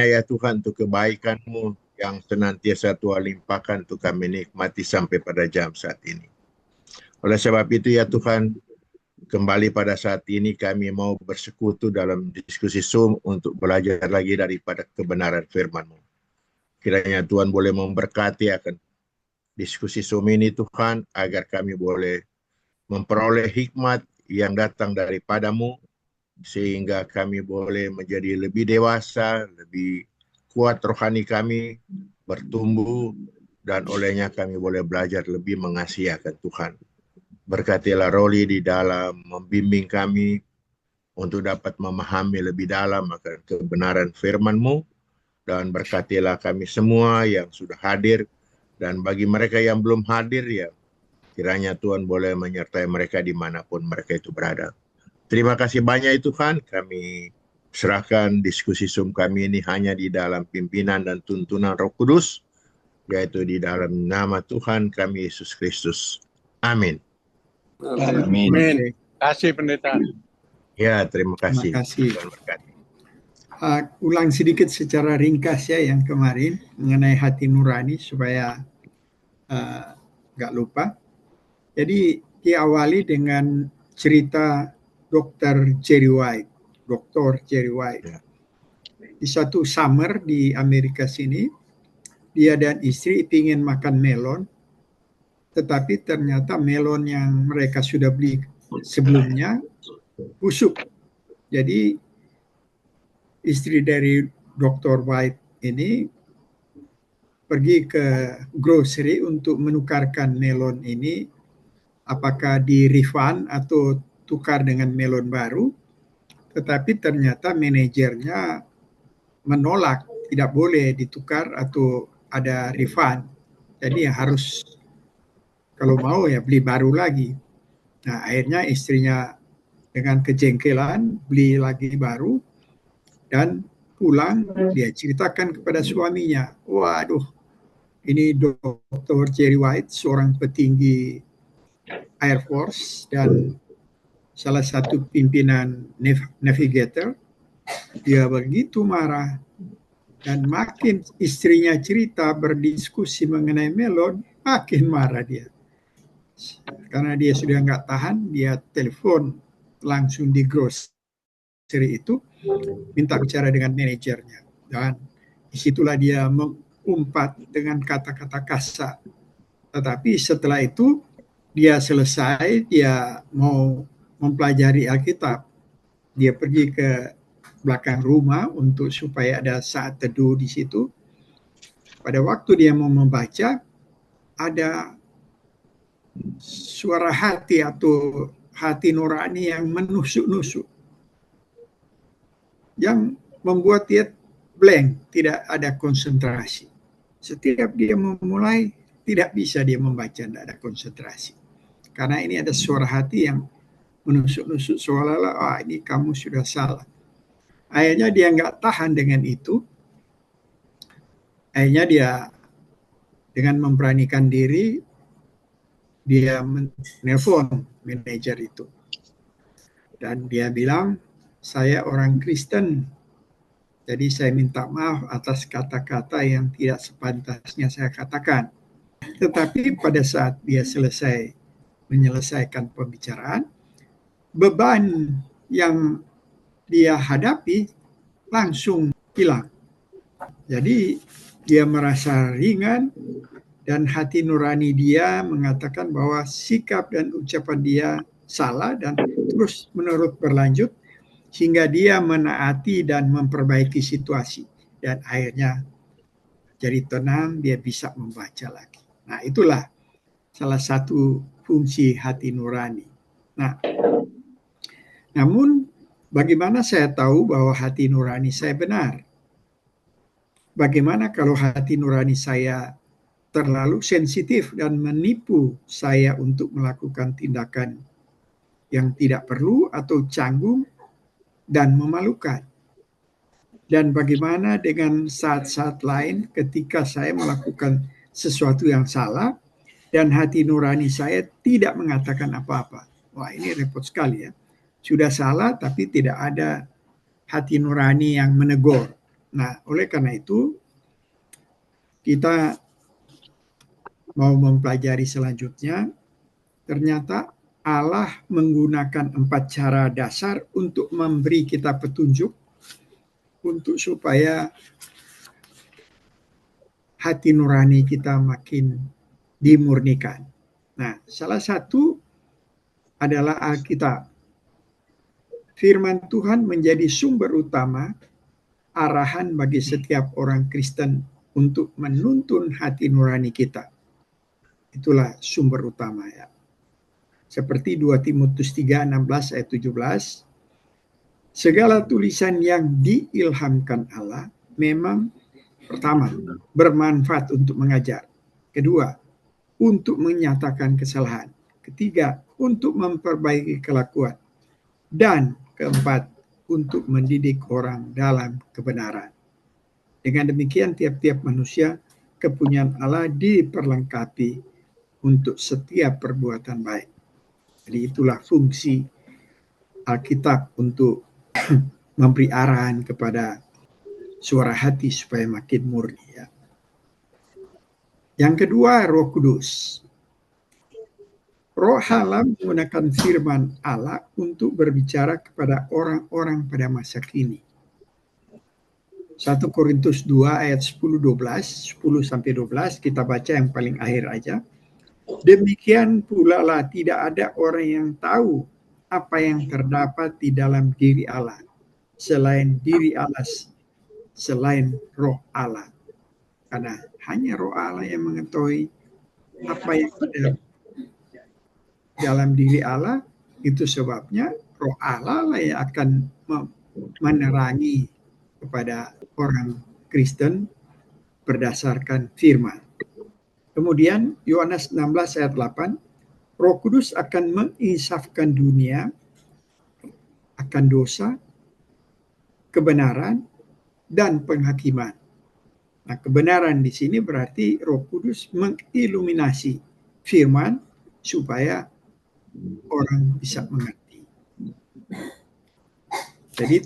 ya Tuhan untuk kebaikan-Mu yang senantiasa Tuhan limpahkan untuk kami nikmati sampai pada jam saat ini. Oleh sebab itu ya Tuhan, kembali pada saat ini kami mau bersekutu dalam diskusi Zoom untuk belajar lagi daripada kebenaran firman-Mu. Kiranya Tuhan boleh memberkati akan diskusi Zoom ini Tuhan, agar kami boleh memperoleh hikmat yang datang daripada-Mu, sehingga kami boleh menjadi lebih dewasa, lebih kuat rohani kami, bertumbuh, dan olehnya kami boleh belajar lebih mengasihi akan Tuhan. Berkatilah Roli di dalam membimbing kami untuk dapat memahami lebih dalam akan kebenaran firman-Mu, dan berkatilah kami semua yang sudah hadir, dan bagi mereka yang belum hadir ya, kiranya Tuhan boleh menyertai mereka dimanapun mereka itu berada. Terima kasih banyak Tuhan, kami serahkan diskusi Zoom kami ini hanya di dalam pimpinan dan tuntunan Roh Kudus, yaitu di dalam nama Tuhan kami Yesus Kristus. Amin. Amin. Terima kasih pendeta. Ya, terima kasih. Terima kasih. Tuhan berkati. Ulang sedikit secara ringkas ya yang kemarin mengenai hati nurani supaya nggak lupa. Jadi diawali dengan cerita Dr. Jerry White. Ya. Di suatu summer di Amerika sini, dia dan istri ingin makan melon, tetapi ternyata melon yang mereka sudah beli sebelumnya busuk. Jadi istri dari Dr. White ini pergi ke grocery untuk menukarkan melon ini, apakah di refund atau tukar dengan melon baru, tetapi ternyata manajernya menolak, tidak boleh ditukar atau ada refund. Jadi harus kalau mau ya beli baru lagi. Nah akhirnya istrinya dengan kejengkelan beli lagi baru dan pulang dia ceritakan kepada suaminya, waduh ini Dr. Jerry White seorang petinggi Air Force dan salah satu pimpinan navigator, dia begitu marah dan makin istrinya cerita berdiskusi mengenai melon, makin marah dia. Karena dia sudah nggak tahan, dia telepon langsung di grocery itu, minta bicara dengan manajernya. Dan disitulah dia mengumpat dengan kata-kata kasar. Tetapi setelah itu, dia selesai, dia mau mempelajari Alkitab. Dia pergi ke belakang rumah untuk supaya ada saat teduh di situ. Pada waktu dia mau membaca, ada suara hati atau hati nurani yang menusuk-nusuk, yang membuat dia blank, tidak ada konsentrasi. Setiap dia memulai, tidak bisa dia membaca, tidak ada konsentrasi. Karena ini ada suara hati yang menusuk-nusuk seolah-olah, ini kamu sudah salah. Akhirnya dia nggak tahan dengan itu. Akhirnya dia dengan memberanikan diri, dia menelpon manajer itu. Dan dia bilang, saya orang Kristen, jadi saya minta maaf atas kata-kata yang tidak sepantasnya saya katakan. Tetapi pada saat dia menyelesaikan pembicaraan, beban yang dia hadapi langsung hilang. Jadi dia merasa ringan dan hati nurani dia mengatakan bahwa sikap dan ucapan dia salah dan terus menerus berlanjut hingga dia menaati dan memperbaiki situasi. Dan akhirnya jadi tenang, dia bisa membaca lagi. Nah itulah salah satu fungsi hati nurani. Nah, namun bagaimana saya tahu bahwa hati nurani saya benar? Bagaimana kalau hati nurani saya terlalu sensitif dan menipu saya untuk melakukan tindakan yang tidak perlu atau canggung dan memalukan? Dan bagaimana dengan saat-saat lain ketika saya melakukan sesuatu yang salah dan hati nurani saya tidak mengatakan apa-apa? Wah, ini repot sekali ya. Sudah salah tapi tidak ada hati nurani yang menegur. Nah, oleh karena itu kita mau mempelajari selanjutnya. Ternyata Allah menggunakan 4 cara dasar untuk memberi kita petunjuk untuk supaya hati nurani kita makin dimurnikan. Nah, salah satu adalah Alkitab. Firman Tuhan menjadi sumber utama arahan bagi setiap orang Kristen untuk menuntun hati nurani kita. Itulah sumber utama ya. Seperti 2 Timotius 3:16 ayat 17, segala tulisan yang diilhamkan Allah memang pertama bermanfaat untuk mengajar, kedua untuk menyatakan kesalahan, ketiga untuk memperbaiki kelakuan, dan keempat untuk mendidik orang dalam kebenaran. Dengan demikian tiap-tiap manusia kepunyaan Allah diperlengkapi untuk setiap perbuatan baik. Jadi itulah fungsi Alkitab untuk memberi arahan kepada suara hati supaya makin murni ya. Yang kedua, Roh Kudus. Roh Allah menggunakan firman Allah untuk berbicara kepada orang-orang pada masa kini. 1 Korintus 2 ayat 10-12, 10-12 kita baca yang paling akhir aja. Demikian pula lah tidak ada orang yang tahu apa yang terdapat di dalam diri Allah selain diri Allah, selain Roh Allah. Karena hanya Roh Allah yang mengetahui apa yang ada dalam diri Allah. Itu sebabnya Roh Allah lah yang akan menerangi kepada orang Kristen berdasarkan firman. Kemudian Yohanes 16 ayat 8, Roh Kudus akan menginsafkan dunia akan dosa, kebenaran, dan penghakiman. Nah, kebenaran di sini berarti Roh Kudus mengiluminasi firman supaya orang bisa mengerti. Jadi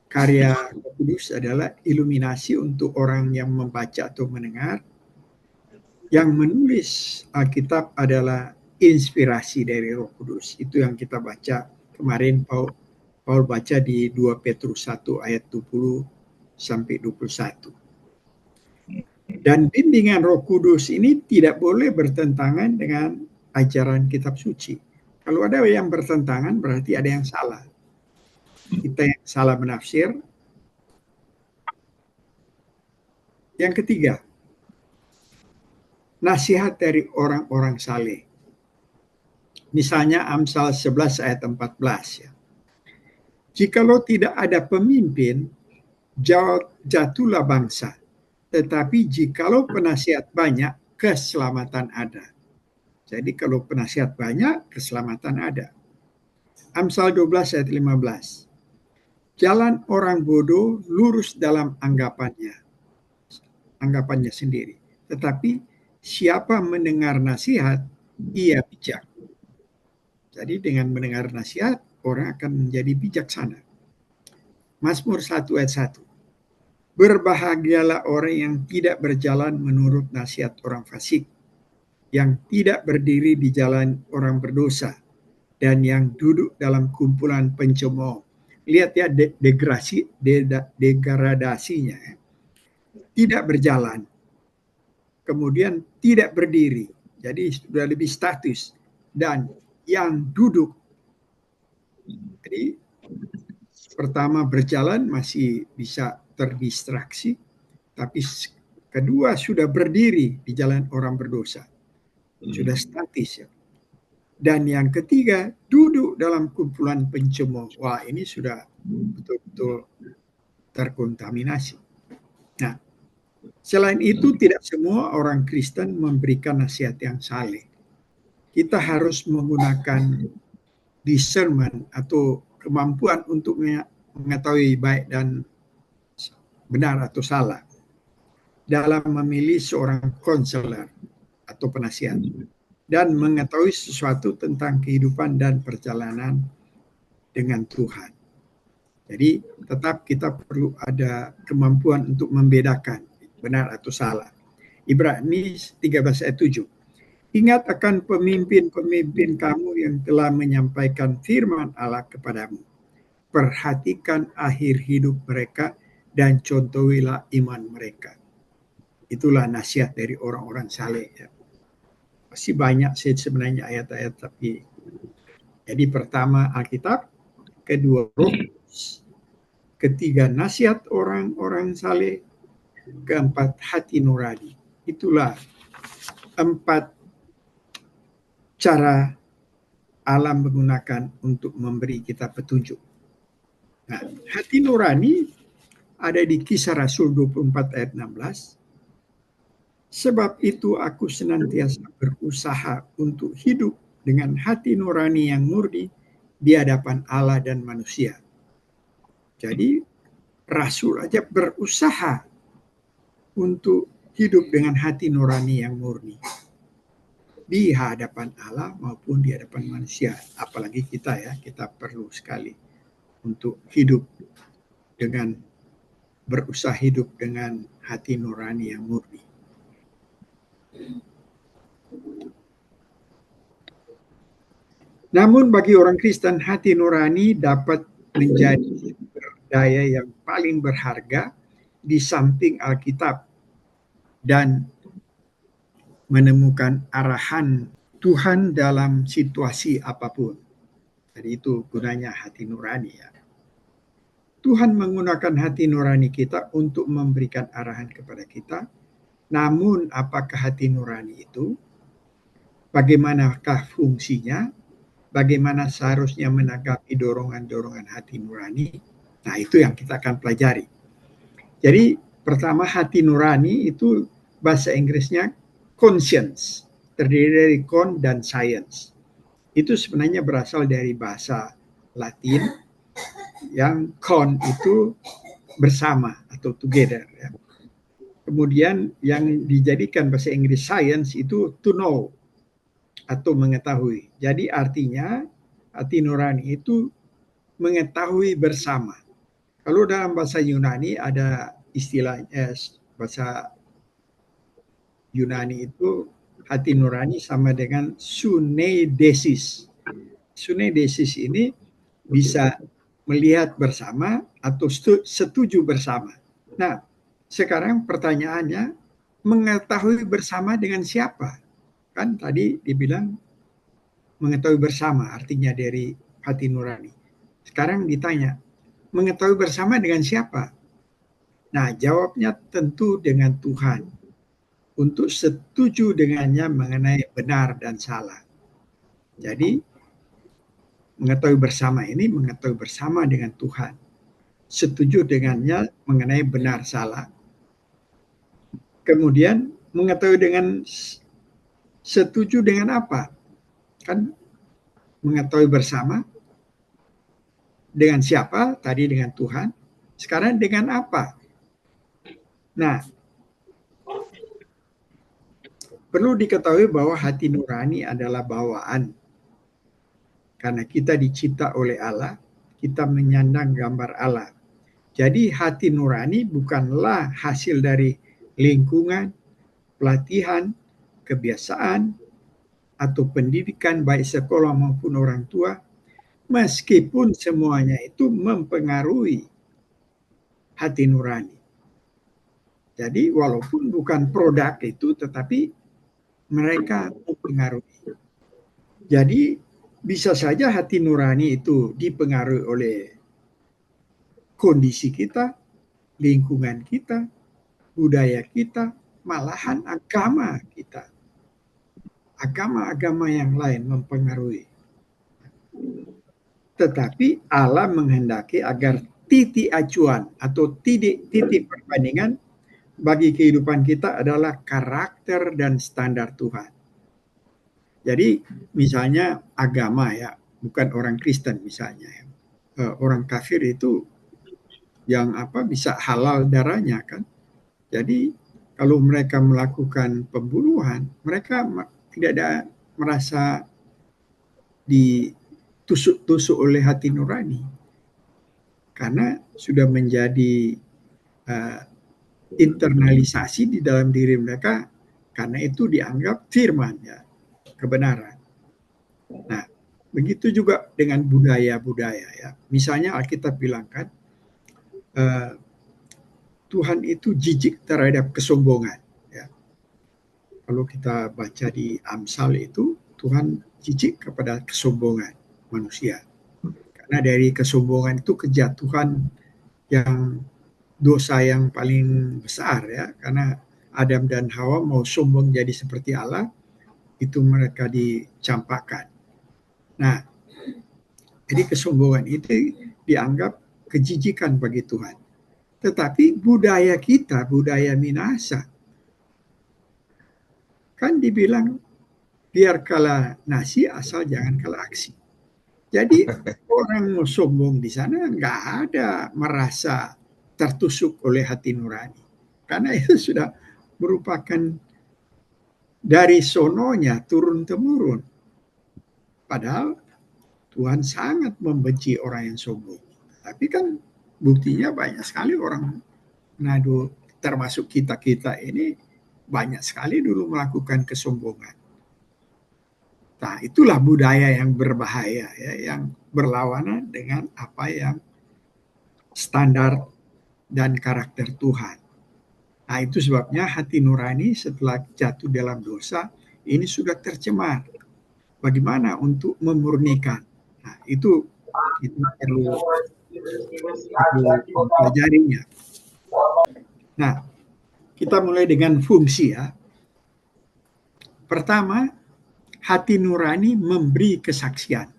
karya Roh Kudus adalah iluminasi untuk orang yang membaca atau mendengar. Yang menulis Alkitab adalah inspirasi dari Roh Kudus. Itu yang kita baca kemarin, Paul baca di 2 Petrus 1 ayat 20 sampai 21. Dan bimbingan Roh Kudus ini tidak boleh bertentangan dengan ajaran kitab suci. Kalau ada yang bertentangan berarti ada yang salah. Kita yang salah menafsir. Yang ketiga, nasihat dari orang-orang saleh. Misalnya Amsal 11 ayat 14 ya. Jikalau tidak ada pemimpin, jatuhlah bangsa. Tetapi jikalau penasihat banyak, keselamatan ada. Jadi kalau penasihat banyak, keselamatan ada. Amsal 12 ayat 15. Jalan orang bodoh lurus dalam anggapannya sendiri. Tetapi siapa mendengar nasihat, ia bijak. Jadi dengan mendengar nasihat, orang akan menjadi bijaksana. Mazmur 1 ayat 1. Berbahagialah orang yang tidak berjalan menurut nasihat orang fasik, yang tidak berdiri di jalan orang berdosa, dan yang duduk dalam kumpulan pencemooh. Lihat ya degradasinya. Tidak berjalan, kemudian tidak berdiri, jadi sudah lebih status, dan yang duduk. Jadi pertama berjalan masih bisa terdistraksi, tapi kedua sudah berdiri di jalan orang berdosa, sudah statis ya. Dan yang ketiga duduk dalam kumpulan pencemooh. Wah, ini sudah betul-betul terkontaminasi. Nah, selain itu tidak semua orang Kristen memberikan nasihat yang saleh. Kita harus menggunakan discernment atau kemampuan untuk mengetahui baik dan benar atau salah dalam memilih seorang konselor atau penasihat dan mengetahui sesuatu tentang kehidupan dan perjalanan dengan Tuhan. Jadi tetap kita perlu ada kemampuan untuk membedakan benar atau salah. Ibrani 13 ayat 7. Ingat akan pemimpin-pemimpin kamu yang telah menyampaikan firman Allah kepadamu. Perhatikan akhir hidup mereka dan contohilah iman mereka. Itulah nasihat dari orang-orang saleh. Ya. Masih banyak sih sebenarnya ayat-ayat, tapi jadi pertama Alkitab, kedua Roh, ketiga nasihat orang-orang saleh, keempat hati nurani. Itulah 4 cara alam menggunakan untuk memberi kita petunjuk. Nah, hati nurani ada di Kisah Rasul 24 ayat 16. Sebab itu aku senantiasa berusaha untuk hidup dengan hati nurani yang murni di hadapan Allah dan manusia. Jadi Rasul aja berusaha untuk hidup dengan hati nurani yang murni di hadapan Allah maupun di hadapan manusia. Apalagi kita ya, kita perlu sekali untuk hidup dengan berusaha hidup dengan hati nurani yang murni. Namun bagi orang Kristen, hati nurani dapat menjadi daya yang paling berharga di samping Alkitab dan menemukan arahan Tuhan dalam situasi apapun. Jadi itu gunanya hati nurani ya. Tuhan menggunakan hati nurani kita untuk memberikan arahan kepada kita. Namun apakah hati nurani itu? Bagaimanakah fungsinya? Bagaimana seharusnya menanggapi dorongan-dorongan hati nurani? Nah, itu yang kita akan pelajari. Jadi pertama, hati nurani itu bahasa Inggrisnya conscience, terdiri dari con dan science. Itu sebenarnya berasal dari bahasa Latin yang con itu bersama atau together. Ya. Kemudian yang dijadikan bahasa Inggris science itu to know atau mengetahui. Jadi artinya hati nurani itu mengetahui bersama. Kalau dalam bahasa Yunani ada istilahnya, bahasa Yunani itu hati nurani sama dengan suneidesis. Suneidesis ini bisa melihat bersama atau setuju bersama. Nah, sekarang pertanyaannya, mengetahui bersama dengan siapa? Kan tadi dibilang mengetahui bersama artinya dari hati nurani. Sekarang ditanya, mengetahui bersama dengan siapa? Nah, jawabnya tentu dengan Tuhan. Untuk setuju dengannya mengenai benar dan salah. Jadi, mengetahui bersama ini mengetahui bersama dengan Tuhan. Setuju dengannya mengenai benar salah. Kemudian mengetahui dengan setuju dengan apa? Kan mengetahui bersama dengan siapa? Tadi dengan Tuhan. Sekarang dengan apa? Nah, perlu diketahui bahwa hati nurani adalah bawaan. Karena kita dicipta oleh Allah, kita menyandang gambar Allah. Jadi hati nurani bukanlah hasil dari lingkungan, pelatihan, kebiasaan, atau pendidikan baik sekolah maupun orang tua, meskipun semuanya itu mempengaruhi hati nurani. Jadi walaupun bukan produk itu, tetapi mereka mempengaruhi. Jadi bisa saja hati nurani itu dipengaruhi oleh kondisi kita, lingkungan kita, budaya kita, malahan agama kita. Agama-agama yang lain mempengaruhi. Tetapi Allah menghendaki agar titik acuan atau titik perbandingan bagi kehidupan kita adalah karakter dan standar Tuhan. Jadi misalnya agama ya, bukan orang Kristen misalnya. Orang kafir itu yang bisa halal darahnya kan. Jadi kalau mereka melakukan pembunuhan, mereka tidak ada merasa ditusuk-tusuk oleh hati nurani. karena sudah menjadi internalisasi di dalam diri mereka, karena itu dianggap firman, ya, kebenaran. Nah, begitu juga dengan budaya-budaya, ya. Misalnya Alkitab bilangkan Tuhan itu jijik terhadap kesombongan. Ya. Kalau kita baca di Amsal itu, Tuhan jijik kepada kesombongan manusia. Karena dari kesombongan itu kejatuhan yang dosa yang paling besar, ya. Karena Adam dan Hawa mau sombong jadi seperti Allah, itu mereka dicampakkan. Nah, jadi kesombongan itu dianggap kejijikan bagi Tuhan. Tetapi budaya kita, budaya Minahasa, kan dibilang biar kalah nasi asal jangan kalah aksi. Jadi orang mau sombong di sana nggak ada merasa tertusuk oleh hati nurani. Karena itu sudah merupakan dari sononya turun-temurun. Padahal Tuhan sangat membenci orang yang sombong. Tapi kan buktinya banyak sekali orang Manado, termasuk kita-kita ini, banyak sekali dulu melakukan kesombongan. Nah, itulah budaya yang berbahaya, ya, yang berlawanan dengan apa yang standar dan karakter Tuhan. Nah, itu sebabnya hati nurani setelah jatuh dalam dosa ini sudah tercemar. Bagaimana untuk memurnikan? Nah, itu kita perlu mempelajarinya. Nah, kita mulai dengan fungsi, ya. Pertama, hati nurani memberi kesaksian.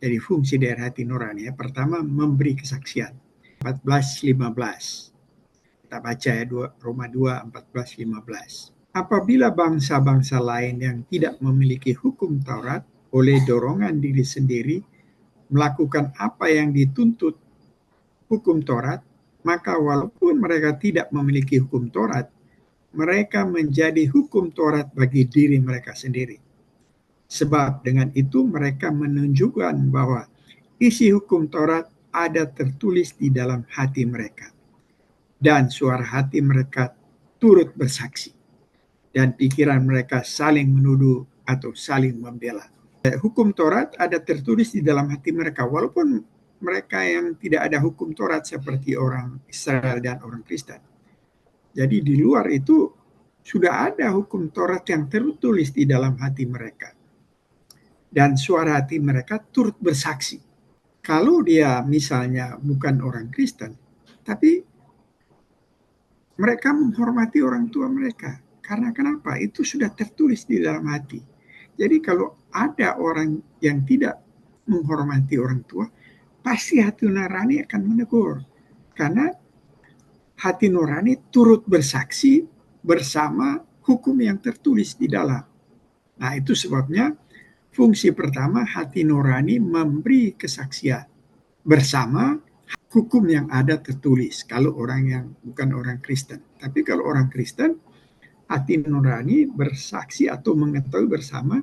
Jadi fungsi dari hati nurani, ya. Pertama, memberi kesaksian. 14:15. Kita baca, ya, Roma 2, 14-15. Apabila bangsa-bangsa lain yang tidak memiliki hukum Taurat oleh dorongan diri sendiri melakukan apa yang dituntut hukum Taurat, maka walaupun mereka tidak memiliki hukum Taurat, mereka menjadi hukum Taurat bagi diri mereka sendiri. Sebab dengan itu mereka menunjukkan bahwa isi hukum Taurat ada tertulis di dalam hati mereka. Dan suara hati mereka turut bersaksi. Dan pikiran mereka saling menuduh atau saling membela. Hukum Taurat ada tertulis di dalam hati mereka. Walaupun mereka yang tidak ada hukum Taurat seperti orang Israel dan orang Kristen. Jadi di luar itu sudah ada hukum Taurat yang tertulis di dalam hati mereka. Dan suara hati mereka turut bersaksi. Kalau dia misalnya bukan orang Kristen, tapi mereka menghormati orang tua mereka. Karena kenapa? Itu sudah tertulis di dalam hati. Jadi kalau ada orang yang tidak menghormati orang tua, pasti hati nurani akan menegur. Karena hati nurani turut bersaksi bersama hukum yang tertulis di dalam. Nah, itu sebabnya fungsi pertama hati nurani memberi kesaksian bersama hukum yang ada tertulis. Kalau orang yang bukan orang Kristen. Tapi kalau orang Kristen, hati nurani bersaksi atau mengetahui bersama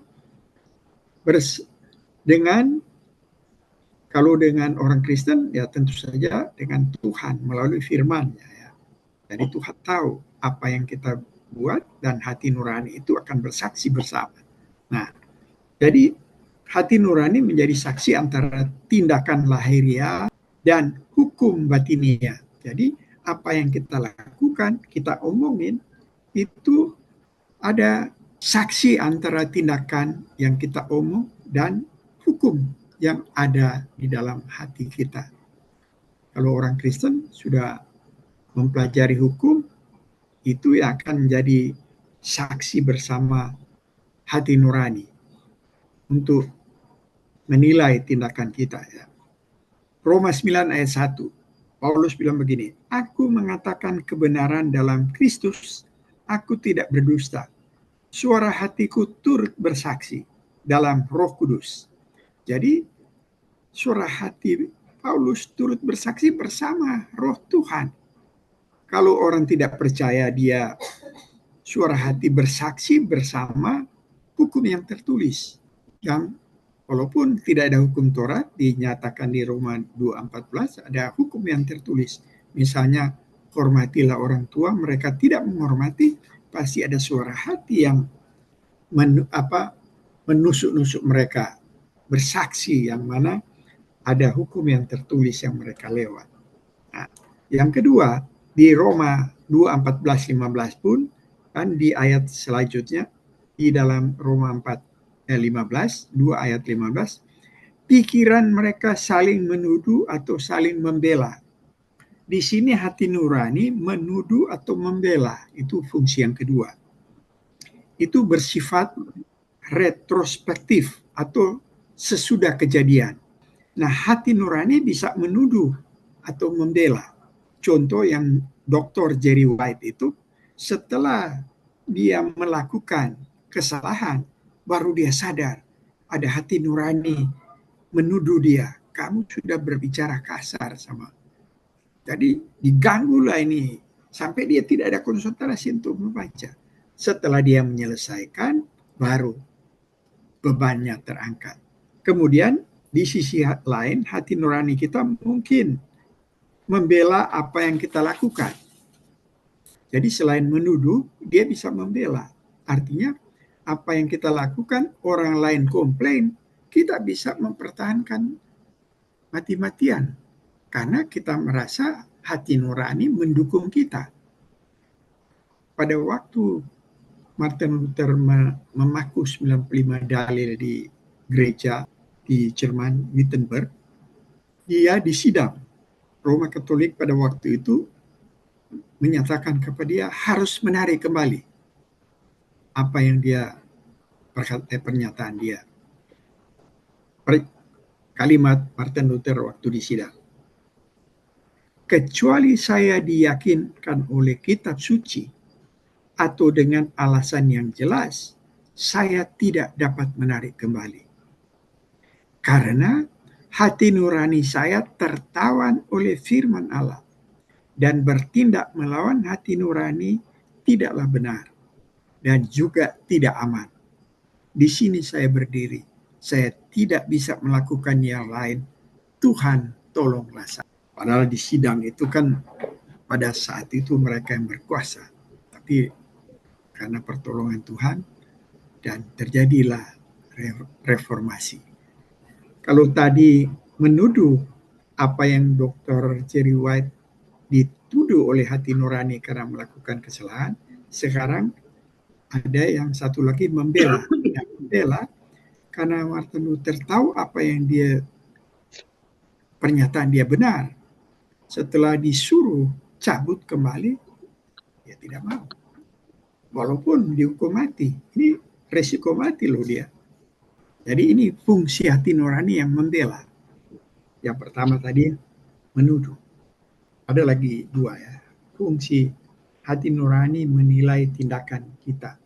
dengan, kalau dengan orang Kristen ya tentu saja dengan Tuhan melalui firman-Nya, ya. Jadi Tuhan tahu apa yang kita buat dan hati nurani itu akan bersaksi bersama. Nah, jadi hati nurani menjadi saksi antara tindakan lahiriah dan hukum batinia. Jadi apa yang kita lakukan, kita omongin, itu ada saksi antara tindakan yang kita omong dan hukum yang ada di dalam hati kita. Kalau orang Kristen sudah mempelajari hukum, itu yang akan menjadi saksi bersama hati nurani untuk menilai tindakan kita, ya. Roma 9 ayat 1. Paulus bilang begini, aku mengatakan kebenaran dalam Kristus, aku tidak berdusta. Suara hatiku turut bersaksi dalam Roh Kudus. Jadi suara hati Paulus turut bersaksi bersama Roh Tuhan. Kalau orang tidak percaya, dia suara hati bersaksi bersama hukum yang tertulis yang Walaupun tidak ada hukum Taurat, dinyatakan di Roma 2:14 ada hukum yang tertulis. Misalnya, hormatilah orang tua, mereka tidak menghormati, pasti ada suara hati yang menusuk-nusuk mereka, bersaksi yang mana ada hukum yang tertulis yang mereka lewat. Nah, yang kedua, di Roma 2:14-15 pun, kan di ayat selanjutnya, di dalam Roma 4:15, 2 ayat 15, pikiran mereka saling menuduh atau saling membela. Di sini hati nurani menuduh atau membela, itu fungsi yang kedua. Itu bersifat retrospektif atau sesudah kejadian. Nah, hati nurani bisa menuduh atau membela. Contoh yang Dr. Jerry White itu, setelah dia melakukan kesalahan, baru dia sadar ada hati nurani menuduh dia, kamu sudah berbicara kasar sama. Jadi diganggulah ini sampai dia tidak ada konsentrasi untuk membaca. Setelah dia menyelesaikan, baru bebannya terangkat. Kemudian di sisi lain, hati nurani kita mungkin membela apa yang kita lakukan. Jadi selain menuduh, dia bisa membela. Artinya apa yang kita lakukan, orang lain komplain, kita bisa mempertahankan mati-matian. Karena kita merasa hati nurani mendukung kita. Pada waktu Martin Luther memaku 95 dalil di gereja di Jerman, Wittenberg, dia disidang. Roma Katolik pada waktu itu menyatakan kepada dia harus menarik kembali apa yang dia pernyataan dia. Kalimat Martin Luther waktu disidang. Kecuali saya diyakinkan oleh kitab suci atau dengan alasan yang jelas, saya tidak dapat menarik kembali. Karena hati nurani saya tertawan oleh firman Allah dan bertindak melawan hati nurani tidaklah benar dan juga tidak aman. Di sini saya berdiri. Saya tidak bisa melakukan yang lain. Tuhan, tolonglah saya. Padahal di sidang itu kan pada saat itu mereka yang berkuasa. Tapi karena pertolongan Tuhan dan terjadilah reformasi. Kalau tadi menuduh apa yang Dr. Jerry White dituduh oleh hati nurani karena melakukan kesalahan, sekarang ada yang satu lagi membela. Yang membela karena Martin Luther tahu apa yang pernyataan dia benar. Setelah disuruh cabut kembali, dia tidak mau. Walaupun dihukum mati. Ini resiko mati loh dia. Jadi ini fungsi hati nurani yang membela. Yang pertama tadi menuduh. Ada lagi dua ya. Fungsi hati nurani menilai tindakan kita.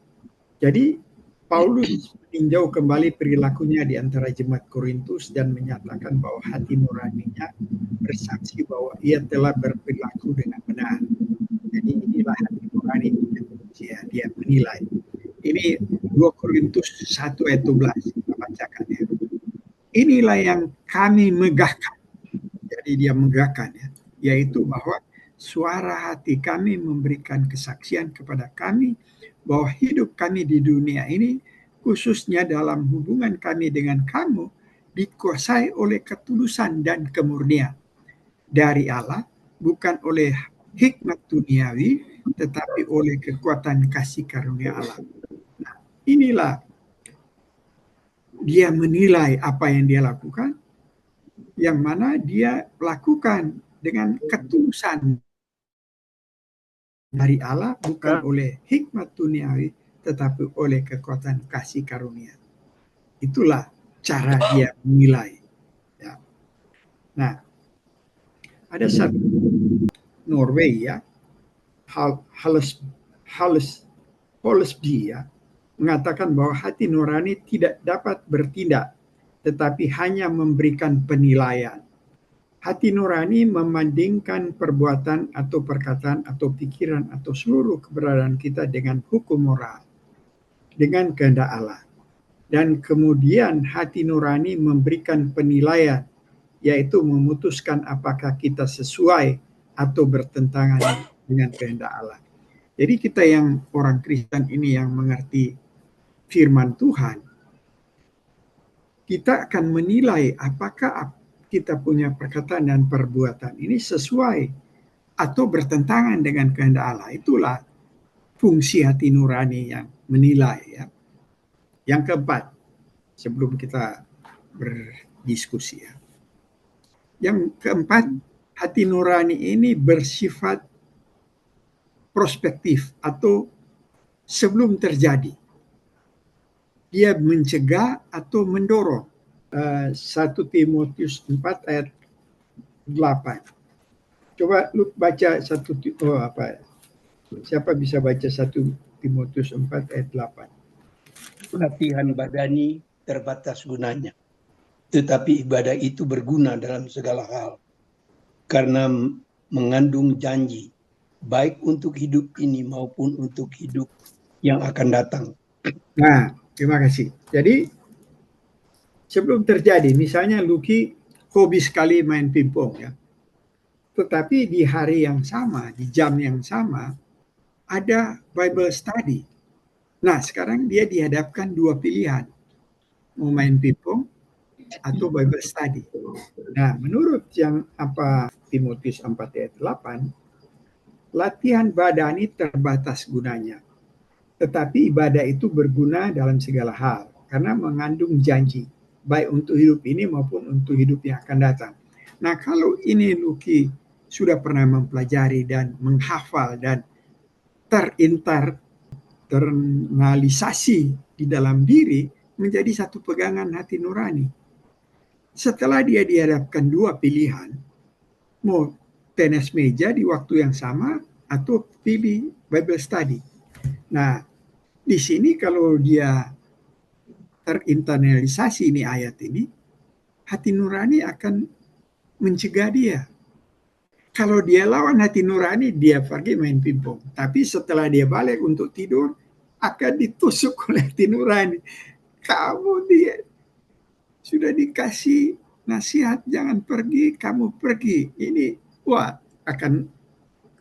Jadi Paulus meninjau kembali perilakunya di antara jemaat Korintus dan menyatakan bahwa hati nuraninya bersaksi bahwa ia telah berperilaku dengan benar. Jadi inilah hati nurani dia menilai. Ini 2 Korintus 1 ayat 12 kita bacakan ya. Inilah yang kami megahkan. Jadi dia megahkan ya, yaitu bahwa suara hati kami memberikan kesaksian kepada kami bahwa hidup kami di dunia ini, khususnya dalam hubungan kami dengan kamu, dikuasai oleh ketulusan dan kemurnian dari Allah, bukan oleh hikmat duniawi, tetapi oleh kekuatan kasih karunia Allah. Nah, inilah dia menilai apa yang dia lakukan, yang mana dia lakukan dengan ketulusan dari Allah, bukan oleh hikmat duniawi, tetapi oleh kekuatan kasih karunia. Itulah cara dia menilai. Ya. Nah, ada satu Norway ya, Holsby ya, mengatakan bahwa hati nurani tidak dapat bertindak, tetapi hanya memberikan penilaian. Hati nurani membandingkan perbuatan atau perkataan atau pikiran atau seluruh keberadaan kita dengan hukum moral, dengan kehendak Allah. dan kemudian hati nurani memberikan penilaian, yaitu memutuskan apakah kita sesuai atau bertentangan dengan kehendak Allah. Jadi kita yang orang Kristen ini yang mengerti firman Tuhan, kita akan menilai apakah kita punya perkataan dan perbuatan ini sesuai atau bertentangan dengan kehendak Allah. Itulah fungsi hati nurani yang menilai. Ya. Yang keempat, sebelum kita berdiskusi ya. Yang keempat, hati nurani ini bersifat prospektif atau sebelum terjadi. Dia mencegah atau mendorong. 1 Timotius 4 ayat 8. Coba lu baca siapa bisa baca 1 Timotius 4 ayat 8. Latihan badani terbatas gunanya, tetapi ibadah itu berguna dalam segala hal, karena mengandung janji, baik untuk hidup ini maupun untuk hidup yang akan datang. Nah, terima kasih. Jadi, sebelum terjadi, misalnya Lucky hobi sekali main pingpong ya. Tetapi di hari yang sama, di jam yang sama, ada Bible study. Nah, sekarang dia dihadapkan dua pilihan. Mau main pingpong atau Bible study. Nah, menurut yang Timotius 4 ayat 8, latihan badani terbatas gunanya. Tetapi ibadah itu berguna dalam segala hal karena mengandung janji, baik untuk hidup ini maupun untuk hidup yang akan datang. Nah, kalau ini Lucky sudah pernah mempelajari dan menghafal dan terinternalisasi di dalam diri menjadi satu pegangan hati nurani. Setelah dia dihadapkan dua pilihan, mau tenis meja di waktu yang sama atau pilih Bible study. Nah, di sini kalau dia terinternalisasi ini ayat ini, hati nurani akan mencegah dia. Kalau dia lawan hati nurani, dia pergi main pingpong. Tapi setelah dia balik untuk tidur, akan ditusuk oleh hati nurani. Kamu dia sudah dikasih nasihat, jangan pergi, kamu pergi. Ini, akan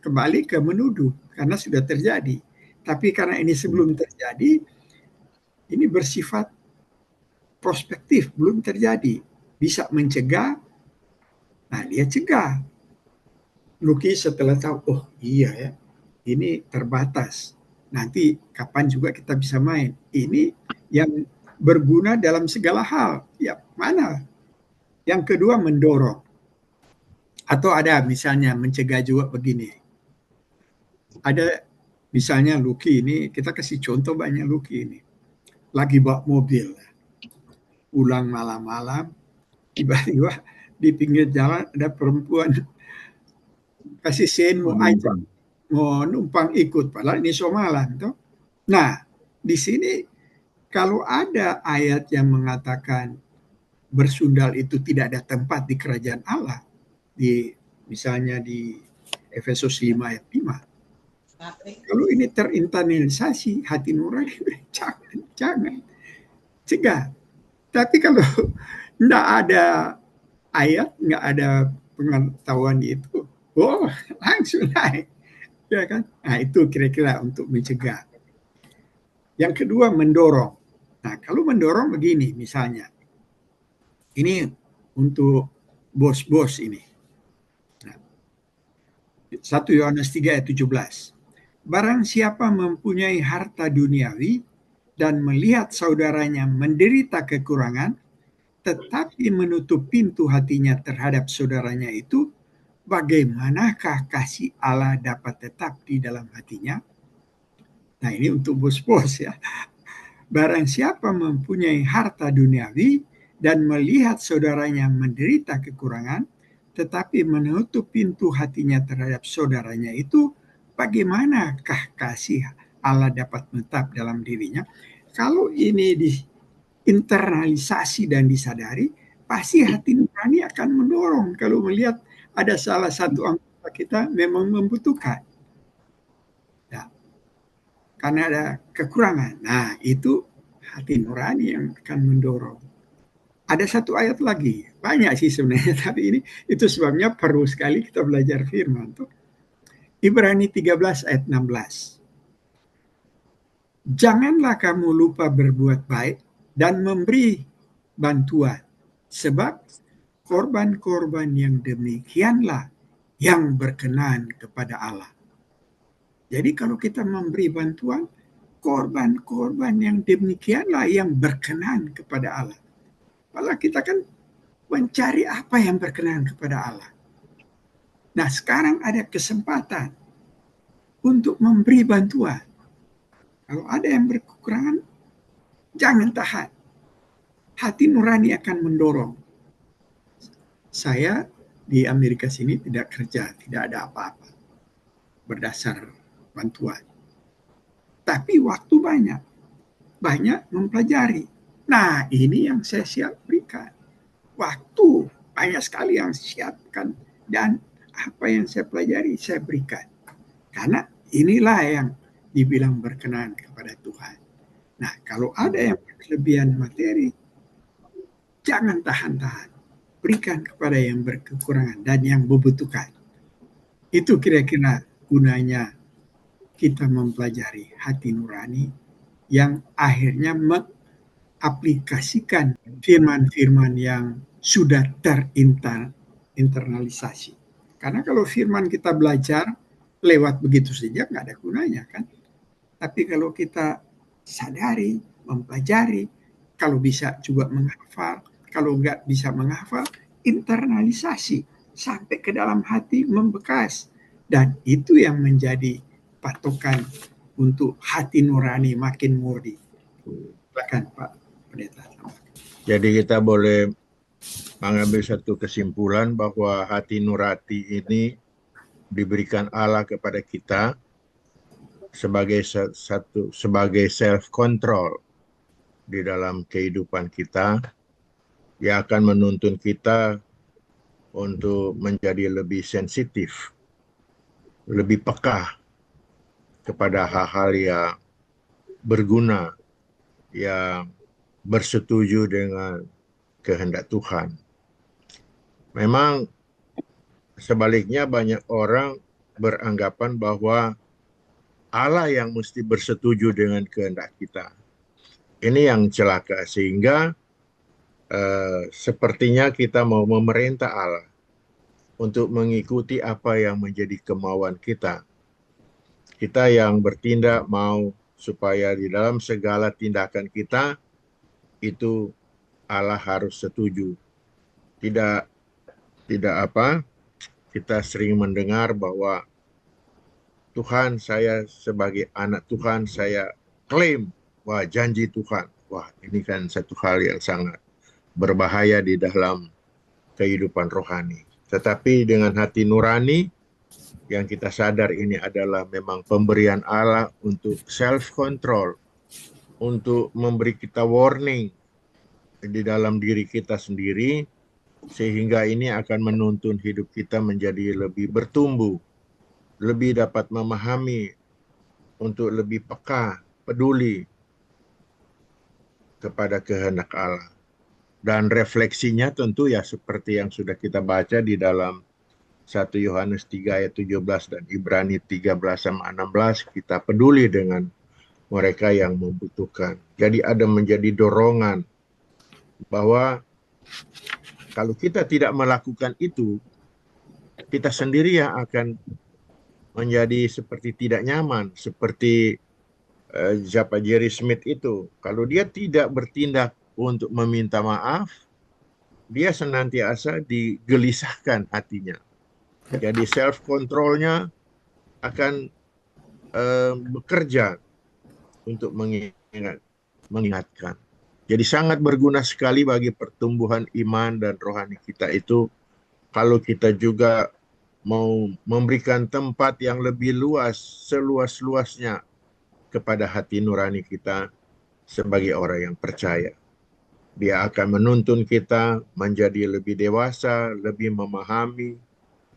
kembali ke menuduh, karena sudah terjadi. Tapi karena ini sebelum terjadi, ini bersifat prospektif, belum terjadi. Bisa mencegah, nah dia cegah. Lucky setelah tahu, iya ya, ini terbatas. Nanti kapan juga kita bisa main. Ini yang berguna dalam segala hal. Ya, mana? Yang kedua mendorong. Atau ada misalnya mencegah juga begini. Ada misalnya Lucky ini, kita kasih contoh banyak Lucky ini. Lagi bawa mobil. Pulang malam-malam, tiba-tiba di pinggir jalan ada perempuan kasih sen mau numpang ikut, padahal ini Somalan toh. Nah, di sini kalau ada ayat yang mengatakan bersundal itu tidak ada tempat di kerajaan Allah, misalnya di Efesus 5 ayat 5. Kalau ini terinternalisasi hati nurani, jangan cegah. Tapi kalau tidak ada ayat, nggak ada pengetahuan itu, langsung naik, ya kan? Nah, itu kira-kira untuk mencegah. Yang kedua mendorong. Nah, kalau mendorong begini, misalnya, ini untuk bos-bos ini. Nah, 1 Yohanes 3 ayat 17. Barang siapa mempunyai harta duniawi dan melihat saudaranya menderita kekurangan, tetapi menutup pintu hatinya terhadap saudaranya itu, bagaimanakah kasih Allah dapat tetap di dalam hatinya? Nah, ini untuk bos-bos ya. Barang siapa mempunyai harta duniawi dan melihat saudaranya menderita kekurangan, tetapi menutup pintu hatinya terhadap saudaranya itu, bagaimanakah kasih Allah dapat tetap dalam dirinya? Kalau ini diinternalisasi dan disadari, pasti hati nurani akan mendorong kalau melihat ada salah satu anggota kita memang membutuhkan. Nah, karena ada kekurangan. Nah, itu hati nurani yang akan mendorong. Ada satu ayat lagi, banyak sih sebenarnya, tapi ini itu sebabnya perlu sekali kita belajar firman tuh. Ibrani 13 ayat 16. Janganlah kamu lupa berbuat baik dan memberi bantuan, sebab korban-korban yang demikianlah yang berkenan kepada Allah. Jadi kalau kita memberi bantuan, korban-korban yang demikianlah yang berkenan kepada Allah. Malah kita kan mencari apa yang berkenan kepada Allah. Nah, sekarang ada kesempatan untuk memberi bantuan. Kalau ada yang berkekurangan, jangan tahan. Hati nurani akan mendorong. Saya di Amerika sini tidak kerja, tidak ada apa-apa berdasar bantuan. Tapi waktu banyak mempelajari. Nah, ini yang saya siap berikan. Waktu banyak sekali yang siapkan, dan apa yang saya pelajari saya berikan. Karena inilah yang dibilang berkenan kepada Tuhan. Nah, kalau ada yang berkelebihan materi, jangan tahan-tahan. Berikan kepada yang berkekurangan dan yang membutuhkan. Itu kira-kira gunanya kita mempelajari hati nurani yang akhirnya mengaplikasikan firman-firman yang sudah terinternalisasi. Karena kalau firman kita belajar lewat begitu saja nggak ada gunanya kan. Tapi kalau kita sadari, mempelajari, kalau bisa juga menghafal, kalau nggak bisa menghafal, internalisasi sampai ke dalam hati, membekas. Dan itu yang menjadi patokan untuk hati nurani makin murni. Silakan Pak Pendeta. Jadi kita boleh mengambil satu kesimpulan bahwa hati nurani ini diberikan Allah kepada kita sebagai self control di dalam kehidupan kita, yang akan menuntun kita untuk menjadi lebih sensitif, lebih peka kepada hal-hal yang berguna, yang bersetuju dengan kehendak Tuhan. Memang sebaliknya banyak orang beranggapan bahwa Allah yang mesti bersetuju dengan kehendak kita. Ini yang celaka, sehingga sepertinya kita mau memerintah Allah untuk mengikuti apa yang menjadi kemauan kita. Kita yang bertindak mau supaya di dalam segala tindakan kita itu Allah harus setuju. Tidak kita sering mendengar bahwa Tuhan, saya sebagai anak Tuhan, saya klaim, wah janji Tuhan. Wah, ini kan satu hal yang sangat berbahaya di dalam kehidupan rohani. Tetapi dengan hati nurani, yang kita sadar ini adalah memang pemberian Allah untuk self-control, untuk memberi kita warning di dalam diri kita sendiri, sehingga ini akan menuntun hidup kita menjadi lebih bertumbuh, lebih dapat memahami, untuk lebih peka, peduli kepada kehendak Allah. Dan refleksinya tentu ya seperti yang sudah kita baca di dalam 1 Yohanes 3 ayat 17 dan Ibrani 13-16, kita peduli dengan mereka yang membutuhkan. Jadi ada menjadi dorongan bahwa kalau kita tidak melakukan itu, kita sendiri yang akan menjadi seperti tidak nyaman, seperti Jerry Smith itu. Kalau dia tidak bertindak untuk meminta maaf, dia senantiasa digelisahkan hatinya. Jadi self-controlnya akan bekerja untuk mengingatkan. Jadi sangat berguna sekali bagi pertumbuhan iman dan rohani kita itu kalau kita juga mau memberikan tempat yang lebih luas, seluas-luasnya kepada hati nurani kita sebagai orang yang percaya. Dia akan menuntun kita menjadi lebih dewasa, lebih memahami,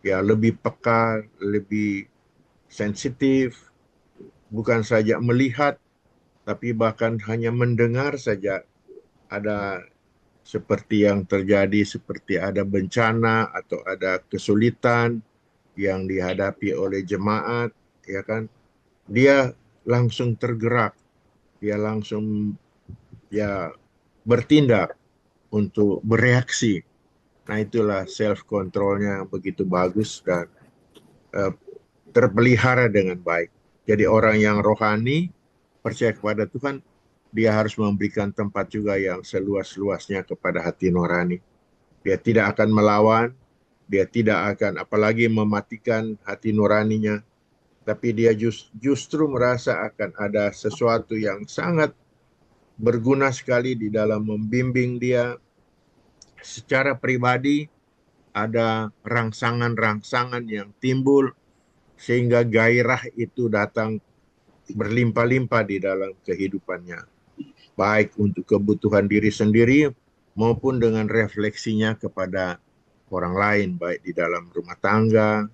ya lebih peka, lebih sensitif, bukan saja melihat, tapi bahkan hanya mendengar saja ada seperti yang terjadi, seperti ada bencana atau ada kesulitan yang dihadapi oleh jemaat, ya kan? Dia langsung tergerak, dia langsung ya bertindak untuk bereaksi. Nah, itulah self controlnya begitu bagus dan terpelihara dengan baik. Jadi orang yang rohani percaya kepada Tuhan, dia harus memberikan tempat juga yang seluas-luasnya kepada hati nurani. Dia tidak akan melawan, dia tidak akan apalagi mematikan hati nuraninya, tapi dia justru merasa akan ada sesuatu yang sangat berguna sekali di dalam membimbing dia secara pribadi. Ada rangsangan-rangsangan yang timbul sehingga gairah itu datang berlimpah-limpah di dalam kehidupannya, baik untuk kebutuhan diri sendiri maupun dengan refleksinya kepada orang lain, baik di dalam rumah tangga,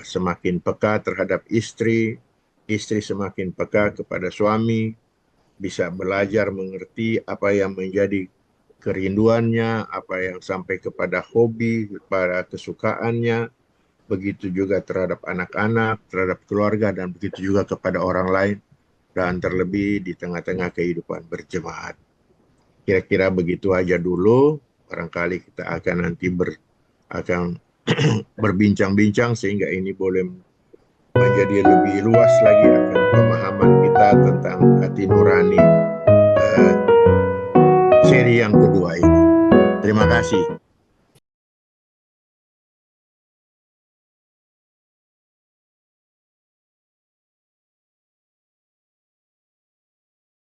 semakin peka terhadap istri, istri semakin peka kepada suami, bisa belajar mengerti apa yang menjadi kerinduannya, apa yang sampai kepada hobi, kepada kesukaannya, begitu juga terhadap anak-anak, terhadap keluarga, dan begitu juga kepada orang lain, dan terlebih di tengah-tengah kehidupan berjemaat. Kira-kira begitu aja dulu, barangkali kita akan nanti akan berbincang-bincang sehingga ini boleh menjadi lebih luas lagi akan pemahaman kita tentang hati nurani seri yang kedua ini. Terima kasih.